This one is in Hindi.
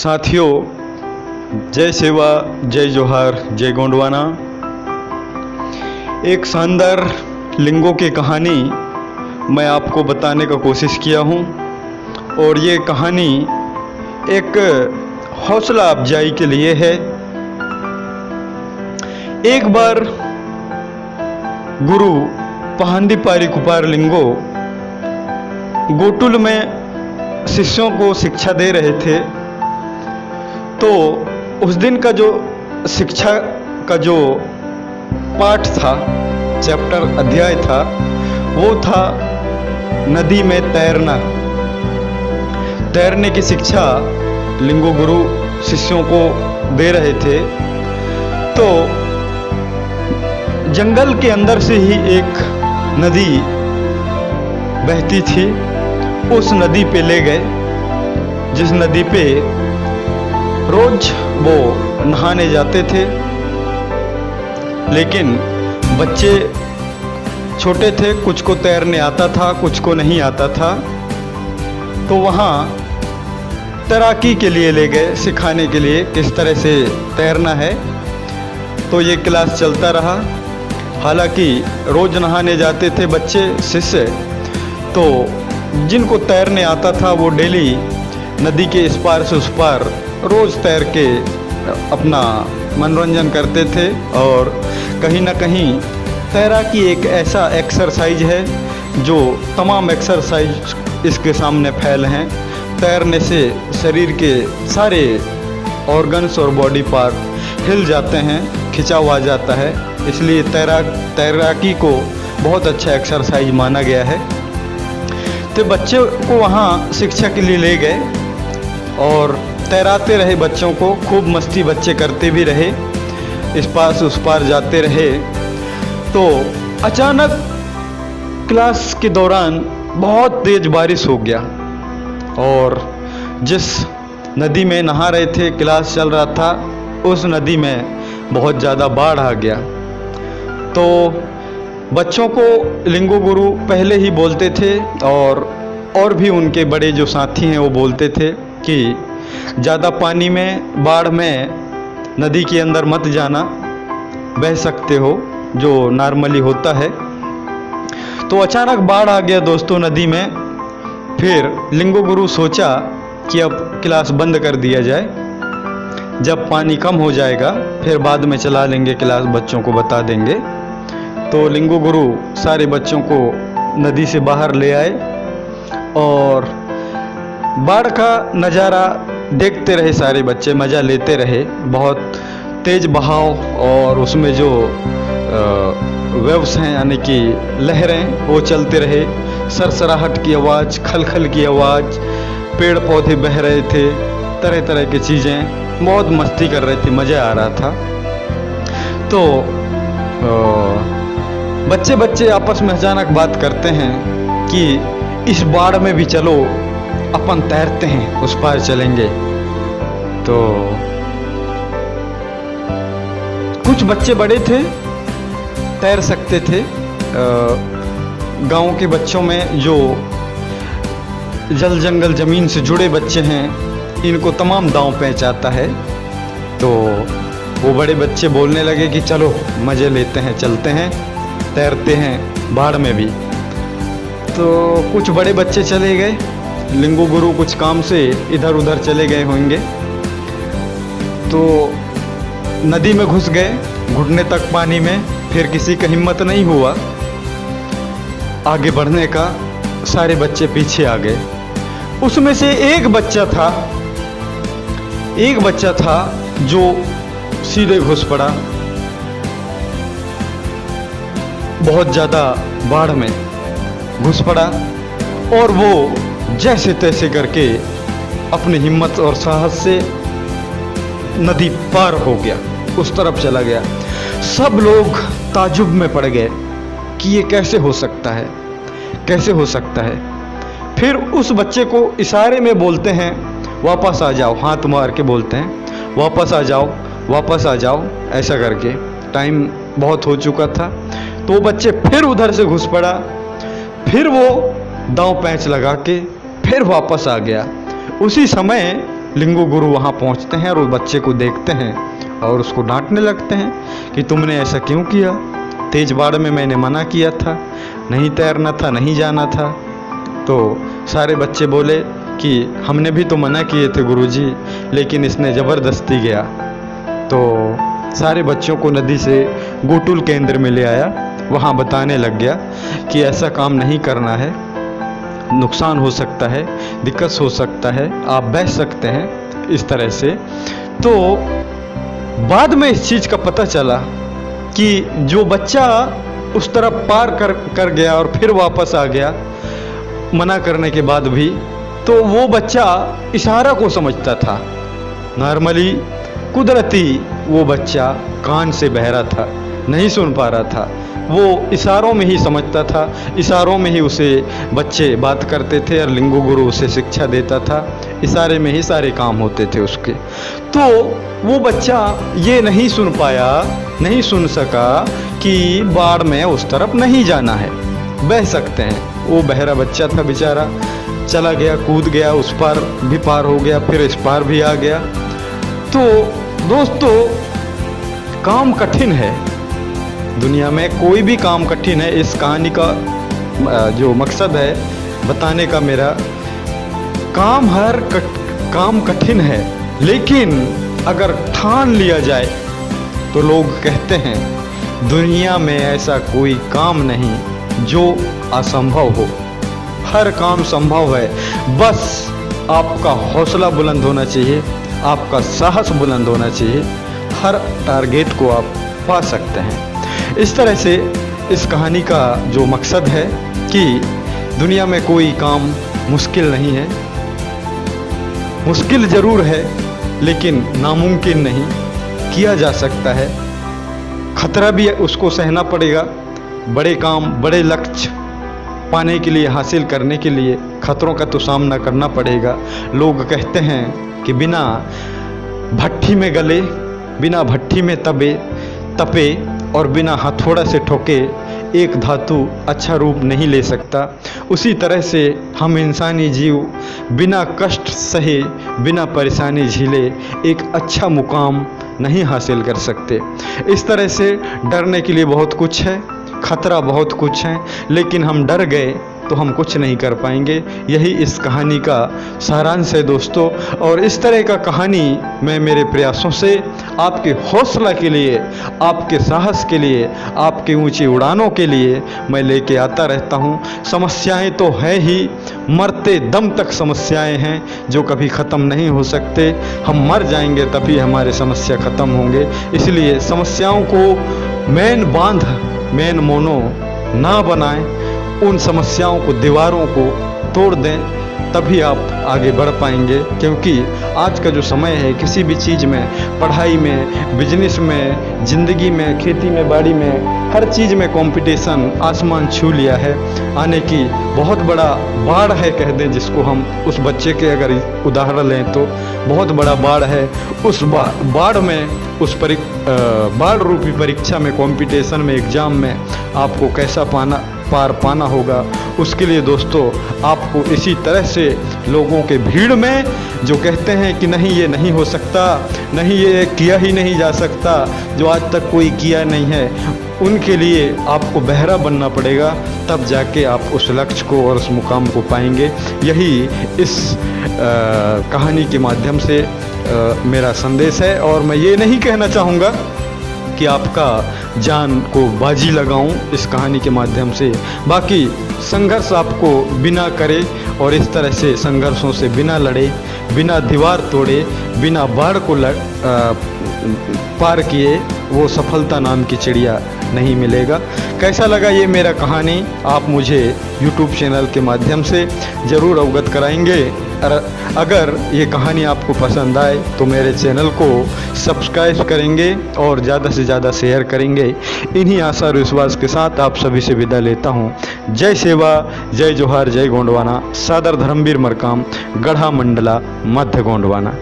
साथियों, जय सेवा, जय जोहार, जय गोंडवाना। एक शानदार लिंगों की कहानी मैं आपको बताने का कोशिश किया हूँ और ये कहानी एक हौसला अफजाई के लिए है। एक बार गुरु पहांदीपारी कुपार लिंगो गोटुल में शिष्यों को शिक्षा दे रहे थे। तो उस दिन का जो शिक्षा का जो पाठ था, चैप्टर अध्याय था, वो था नदी में तैरना। तैरने की शिक्षा लिंगो गुरु शिष्यों को दे रहे थे। तो जंगल के अंदर से ही एक नदी बहती थी। उस नदी पे ले गए, जिस नदी पे रोज वो नहाने जाते थे। लेकिन बच्चे छोटे थे, कुछ को तैरने आता था, कुछ को नहीं आता था। तो वहाँ तैराकी के लिए ले गए, सिखाने के लिए किस तरह से तैरना है। तो ये क्लास चलता रहा। हालांकि रोज नहाने जाते थे बच्चे शिष्य, तो जिनको तैरने आता था वो डेली नदी के इस पार से उस पार रोज तैर के अपना मनोरंजन करते थे। और कहीं ना कहीं तैराकी एक ऐसा एक्सरसाइज है जो तमाम एक्सरसाइज इसके सामने फैल हैं। तैरने से शरीर के सारे ऑर्गन्स और बॉडी पार्ट हिल जाते हैं, खिंचाव आ जाता है। इसलिए तैराकी को बहुत अच्छा एक्सरसाइज माना गया है। तो बच्चे को वहाँ शिक्षा के लिए ले गए और तैराते रहे। बच्चों को खूब मस्ती बच्चे करते भी रहे, इस पार से उस पार जाते रहे। तो अचानक क्लास के दौरान बहुत तेज बारिश हो गया और जिस नदी में नहा रहे थे, क्लास चल रहा था, उस नदी में बहुत ज़्यादा बाढ़ आ गया। तो बच्चों को लिंगो गुरु पहले ही बोलते थे और भी उनके बड़े जो साथी हैं वो बोलते थे कि ज़्यादा पानी में, बाढ़ में नदी के अंदर मत जाना, बह सकते हो, जो नॉर्मली होता है। तो अचानक बाढ़ आ गया दोस्तों नदी में। फिर लिंगो गुरु सोचा कि अब क्लास बंद कर दिया जाए, जब पानी कम हो जाएगा फिर बाद में चला लेंगे क्लास, बच्चों को बता देंगे। तो लिंगो गुरु सारे बच्चों को नदी से बाहर ले आए और बाढ़ का नज़ारा देखते रहे। सारे बच्चे मज़ा लेते रहे। बहुत तेज़ बहाव और उसमें जो वेव्स हैं यानी कि लहरें, वो चलते रहे। सरसराहट की आवाज़, खलखल की आवाज़, पेड़ पौधे बह रहे थे, तरह तरह की चीज़ें, बहुत मस्ती कर रहे थे, मज़ा आ रहा था। तो बच्चे आपस में अचानक बात करते हैं कि इस बाढ़ में भी चलो, अपन तैरते हैं, उस पार चलेंगे। तो कुछ बच्चे बड़े थे, तैर सकते थे। गांव के बच्चों में जो जल जंगल ज़मीन से जुड़े बच्चे हैं, इनको तमाम दांव पैंच आता है। तो वो बड़े बच्चे बोलने लगे कि चलो मज़े लेते हैं, चलते हैं, तैरते हैं बाढ़ में भी। तो कुछ बड़े बच्चे चले गए। लिंगो गुरु कुछ काम से इधर उधर चले गए होंगे। तो नदी में घुस गए घुटने तक पानी में। फिर किसी का हिम्मत नहीं हुआ आगे बढ़ने का, सारे बच्चे पीछे आ गए। उसमें से एक बच्चा था जो सीधे घुस पड़ा बहुत ज़्यादा बाढ़ में घुस पड़ा और वो जैसे तैसे करके अपनी हिम्मत और साहस से नदी पार हो गया, उस तरफ चला गया। सब लोग ताजुब में पड़ गए कि ये कैसे हो सकता है, कैसे हो सकता है। फिर उस बच्चे को इशारे में बोलते हैं वापस आ जाओ, हाथ मार के बोलते हैं वापस आ जाओ, वापस आ जाओ, ऐसा करके। टाइम बहुत हो चुका था। तो बच्चे फिर उधर से घुस पड़ा, फिर वो दांव पैंच लगा के फिर वापस आ गया। उसी समय लिंगो गुरु वहाँ पहुँचते हैं और उस बच्चे को देखते हैं और उसको डांटने लगते हैं कि तुमने ऐसा क्यों किया, तेज बाढ़ में मैंने मना किया था, नहीं तैरना था, नहीं जाना था। तो सारे बच्चे बोले कि हमने भी तो मना किए थे गुरुजी, लेकिन इसने ज़बरदस्ती गया। तो सारे बच्चों को नदी से गोटुल केंद्र में ले आया, वहाँ बताने लग गया कि ऐसा काम नहीं करना है, नुकसान हो सकता है, दिक्कत हो सकता है, आप बह सकते हैं इस तरह से। तो बाद में इस चीज़ का पता चला कि जो बच्चा उस तरफ पार कर गया और फिर वापस आ गया मना करने के बाद भी, तो वो बच्चा इशारा को समझता था। नॉर्मली कुदरती वो बच्चा कान से बहरा था, नहीं सुन पा रहा था, वो इशारों में ही समझता था, इशारों में ही उसे बच्चे बात करते थे और लिंगो गुरु उसे शिक्षा देता था, इशारे में ही सारे काम होते थे उसके। तो वो बच्चा ये नहीं सुन पाया, नहीं सुन सका कि बाढ़ में उस तरफ नहीं जाना है, बह सकते हैं। वो बहरा बच्चा था बेचारा, चला गया, कूद गया, उस पार भी पार हो गया, फिर इस पार भी आ गया। तो दोस्तों, काम कठिन है, दुनिया में कोई भी काम कठिन है। इस कहानी का जो मकसद है बताने का मेरा, काम काम कठिन है, लेकिन अगर ठान लिया जाए तो लोग कहते हैं दुनिया में ऐसा कोई काम नहीं जो असंभव हो, हर काम संभव है। बस आपका हौसला बुलंद होना चाहिए, आपका साहस बुलंद होना चाहिए, हर टारगेट को आप पा सकते हैं। इस तरह से इस कहानी का जो मकसद है कि दुनिया में कोई काम मुश्किल नहीं है, मुश्किल ज़रूर है लेकिन नामुमकिन नहीं, किया जा सकता है। खतरा भी उसको सहना पड़ेगा, बड़े काम, बड़े लक्ष्य पाने के लिए, हासिल करने के लिए खतरों का तो सामना करना पड़ेगा। लोग कहते हैं कि बिना भट्ठी में गले, बिना भट्ठी में तपे और बिना हथौड़ा से ठोके एक धातु अच्छा रूप नहीं ले सकता। उसी तरह से हम इंसानी जीव बिना कष्ट सहे, बिना परेशानी झेले एक अच्छा मुकाम नहीं हासिल कर सकते। इस तरह से डरने के लिए बहुत कुछ है, खतरा बहुत कुछ है, लेकिन हम डर गए तो हम कुछ नहीं कर पाएंगे। यही इस कहानी का सारांश है दोस्तों। और इस तरह का कहानी मैं मेरे प्रयासों से आपके हौसला के लिए, आपके साहस के लिए, आपके ऊंची उड़ानों के लिए मैं लेके आता रहता हूं। समस्याएं तो है ही, मरते दम तक समस्याएं हैं जो कभी ख़त्म नहीं हो सकते। हम मर जाएंगे तभी हमारे समस्या ख़त्म होंगे। इसलिए समस्याओं को मेन मोनो ना बनाएं, उन समस्याओं को, दीवारों को तोड़ दें, तभी आप आगे बढ़ पाएंगे। क्योंकि आज का जो समय है, किसी भी चीज़ में, पढ़ाई में, बिजनेस में, ज़िंदगी में, खेती में, बाड़ी में, हर चीज़ में कंपटीशन आसमान छू लिया है। आने की बहुत बड़ा बाढ़ है, कह दें जिसको हम, उस बच्चे के अगर उदाहरण लें तो बहुत बड़ा बाढ़ है। उस बाढ़ में, उस बाढ़ रूपी परीक्षा में, कंपटीशन में, एग्ज़ाम में आपको कैसा पार पाना होगा, उसके लिए दोस्तों आपको इसी तरह से लोगों के भीड़ में जो कहते हैं कि नहीं ये नहीं हो सकता, नहीं ये किया ही नहीं जा सकता, जो आज तक कोई किया नहीं है, उनके लिए आपको बहरा बनना पड़ेगा। तब जाके आप उस लक्ष्य को और उस मुकाम को पाएंगे। यही इस कहानी के माध्यम से मेरा संदेश है। और मैं ये नहीं कहना चाहूँगा कि आपका जान को बाजी लगाऊं इस कहानी के माध्यम से। बाकी संघर्ष आपको बिना करे और इस तरह से संघर्षों से बिना लड़े, बिना दीवार तोड़े, बिना बाढ़ को पार किए वो सफलता नाम की चिड़िया नहीं मिलेगा। कैसा लगा ये मेरा कहानी, आप मुझे YouTube चैनल के माध्यम से ज़रूर अवगत कराएंगे। और अगर ये कहानी आपको पसंद आए तो मेरे चैनल को सब्सक्राइब करेंगे और ज़्यादा से ज़्यादा शेयर करेंगे। इन्हीं आशा और विश्वास के साथ आप सभी से विदा लेता हूँ। जय सेवा, जय जोहार, जय गोंडवाना। सादर धर्मवीर मरकाम, गढ़ा मंडला, मध्य गोंडवाना।